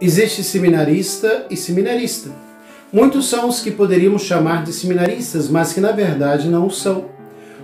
Existe seminarista e seminarista. Muitos são os que poderíamos chamar de seminaristas, mas que na verdade não o são.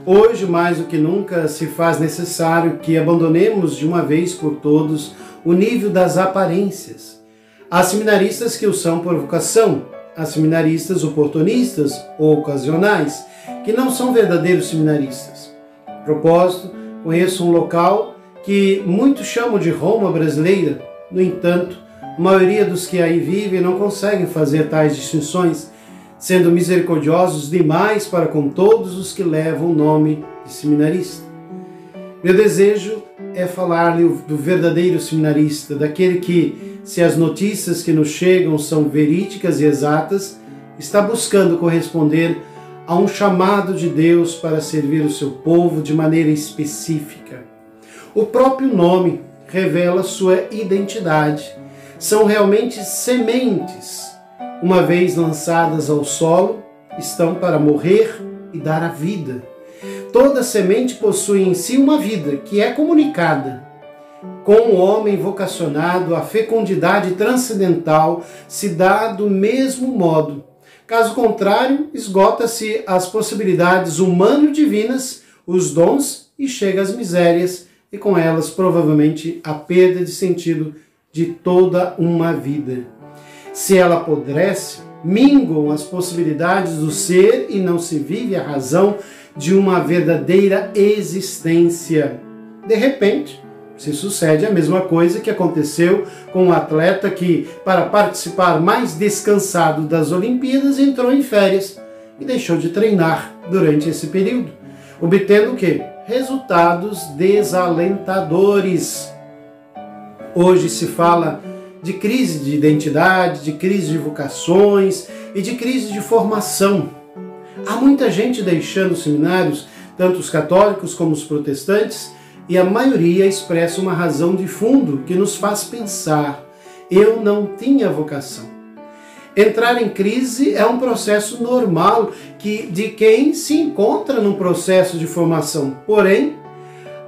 Hoje, mais do que nunca, se faz necessário que abandonemos de uma vez por todas o nível das aparências. Há seminaristas que o são por vocação, há seminaristas oportunistas ou ocasionais, que não são verdadeiros seminaristas. A propósito, conheço um local que muitos chamam de Roma brasileira. No entanto, a maioria dos que aí vivem não conseguem fazer tais distinções, sendo misericordiosos demais para com todos os que levam o nome de seminarista. Meu desejo é falar-lhe do verdadeiro seminarista, daquele que, se as notícias que nos chegam são verídicas e exatas, está buscando corresponder a um chamado de Deus para servir o seu povo de maneira específica. O próprio nome revela sua identidade. São realmente sementes. Uma vez lançadas ao solo, estão para morrer e dar a vida. Toda semente possui em si uma vida que é comunicada. Com o homem vocacionado, a fecundidade transcendental se dá do mesmo modo. Caso contrário, esgota-se as possibilidades humano-divinas, os dons e chega às misérias, e com elas provavelmente a perda de sentido de toda uma vida. Se ela apodrece, minguam as possibilidades do ser e não se vive a razão de uma verdadeira existência. De repente, se sucede a mesma coisa que aconteceu com um atleta que, para participar mais descansado das Olimpíadas, entrou em férias e deixou de treinar durante esse período, obtendo o quê? Resultados desalentadores. Hoje se fala de crise de identidade, de crise de vocações e de crise de formação. Há muita gente deixando os seminários, tanto os católicos como os protestantes, e a maioria expressa uma razão de fundo que nos faz pensar: eu não tinha vocação. Entrar em crise é um processo normal de quem se encontra num processo de formação. Porém,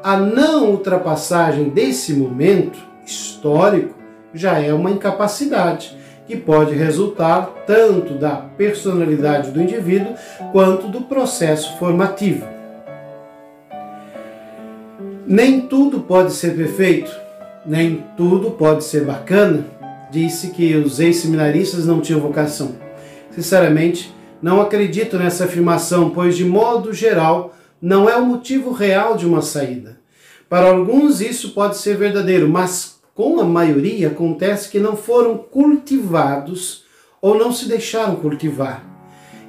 a não ultrapassagem desse momento histórico já é uma incapacidade que pode resultar tanto da personalidade do indivíduo quanto do processo formativo. Nem tudo pode ser perfeito, nem tudo pode ser bacana. Disse que os ex-seminaristas não tinham vocação. Sinceramente, não acredito nessa afirmação, pois de modo geral não é o motivo real de uma saída. Para alguns isso pode ser verdadeiro, mas com a maioria acontece que não foram cultivados ou não se deixaram cultivar,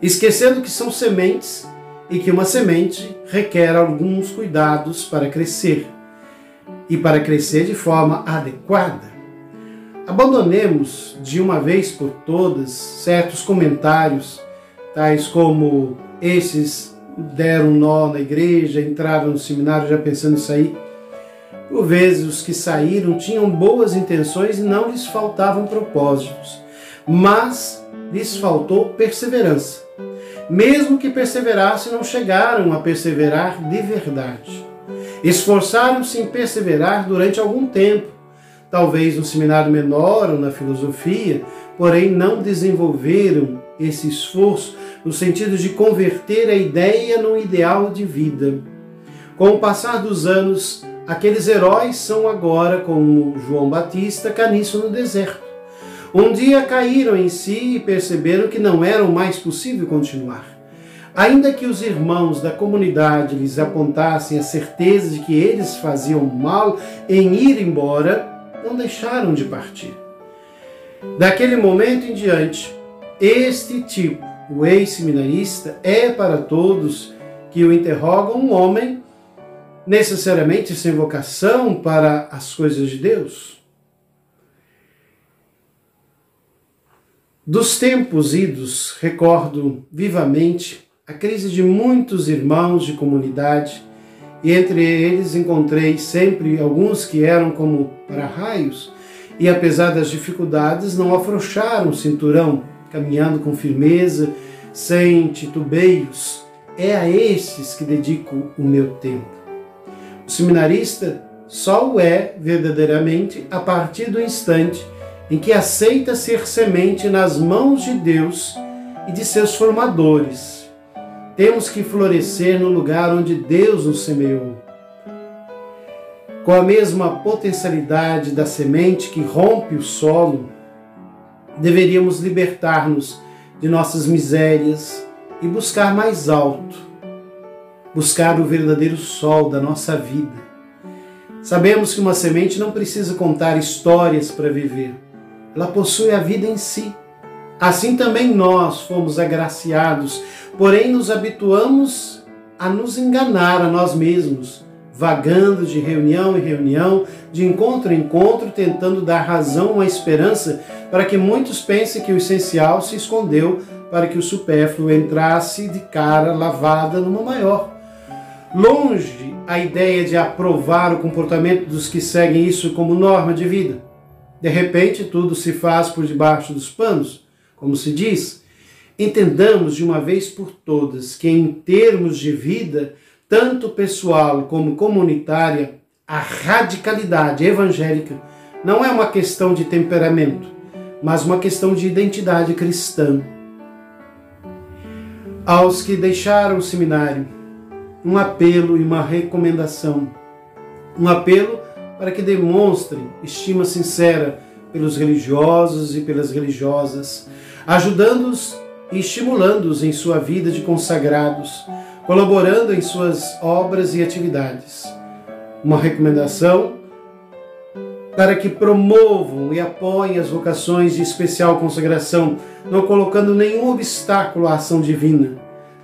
esquecendo que são sementes e que uma semente requer alguns cuidados para crescer e para crescer de forma adequada. Abandonemos de uma vez por todas certos comentários, tais como esses deram um nó na igreja, entraram no seminário já pensando em sair. Por vezes os que saíram tinham boas intenções e não lhes faltavam propósitos, mas lhes faltou perseverança. Mesmo que perseverassem, não chegaram a perseverar de verdade. Esforçaram-se em perseverar durante algum tempo, talvez no seminário menor ou na filosofia, porém não desenvolveram esse esforço no sentido de converter a ideia num ideal de vida. Com o passar dos anos, aqueles heróis são agora, como João Batista, caniço no deserto. Um dia caíram em si e perceberam que não era mais possível continuar. Ainda que os irmãos da comunidade lhes apontassem a certeza de que eles faziam mal em ir embora, não deixaram de partir. Daquele momento em diante, este tipo, o ex-seminarista, é para todos que o interrogam um homem necessariamente sem vocação para as coisas de Deus. Dos tempos idos, recordo vivamente a crise de muitos irmãos de comunidade, e entre eles encontrei sempre alguns que eram como para-raios, e apesar das dificuldades não afrouxaram o cinturão, caminhando com firmeza, sem titubeios. É a estes que dedico o meu tempo. O seminarista só o é verdadeiramente a partir do instante em que aceita ser semente nas mãos de Deus e de seus formadores. Temos que florescer no lugar onde Deus nos semeou. Com a mesma potencialidade da semente que rompe o solo, deveríamos libertar-nos de nossas misérias e buscar mais alto, buscar o verdadeiro sol da nossa vida. Sabemos que uma semente não precisa contar histórias para viver, ela possui a vida em si. Assim também nós fomos agraciados, porém nos habituamos a nos enganar a nós mesmos, vagando de reunião em reunião, de encontro em encontro, tentando dar razão a uma esperança para que muitos pensem que o essencial se escondeu para que o supérfluo entrasse de cara lavada numa maior. Longe a ideia de aprovar o comportamento dos que seguem isso como norma de vida. De repente, tudo se faz por debaixo dos panos, como se diz. Entendamos de uma vez por todas que, em termos de vida, tanto pessoal como comunitária, a radicalidade evangélica não é uma questão de temperamento, mas uma questão de identidade cristã. Aos que deixaram o seminário, um apelo e uma recomendação. Um apelo para que demonstrem estima sincera pelos religiosos e pelas religiosas, ajudando-os e estimulando-os em sua vida de consagrados, colaborando em suas obras e atividades. Uma recomendação para que promovam e apoiem as vocações de especial consagração, não colocando nenhum obstáculo à ação divina.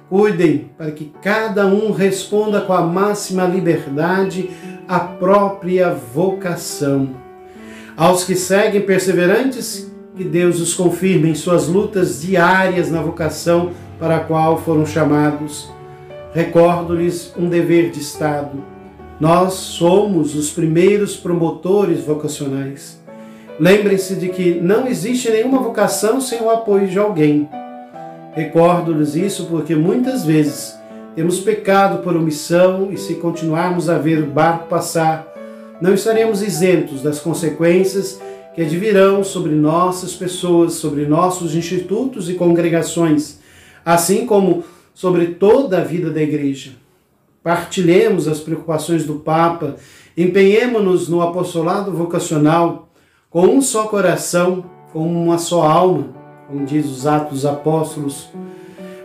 Cuidem para que cada um responda com a máxima liberdade à própria vocação. Aos que seguem perseverantes, que Deus os confirme em suas lutas diárias na vocação para a qual foram chamados. Recordo-lhes um dever de Estado. Nós somos os primeiros promotores vocacionais. Lembrem-se de que não existe nenhuma vocação sem o apoio de alguém. Recordo-lhes isso porque muitas vezes temos pecado por omissão e se continuarmos a ver o barco passar, não estaremos isentos das consequências que advirão sobre nossas pessoas, sobre nossos institutos e congregações, assim como sobre toda a vida da Igreja. Partilhemos as preocupações do Papa, empenhemo-nos no apostolado vocacional com um só coração, com uma só alma, como diz os Atos dos Apóstolos.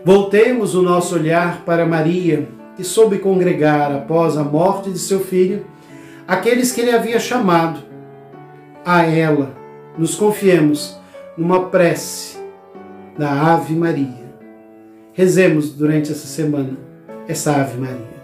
Voltemos o nosso olhar para Maria, que soube congregar após a morte de seu filho aqueles que ele havia chamado. A ela nos confiemos numa prece da Ave Maria. Rezemos durante essa semana essa Ave Maria.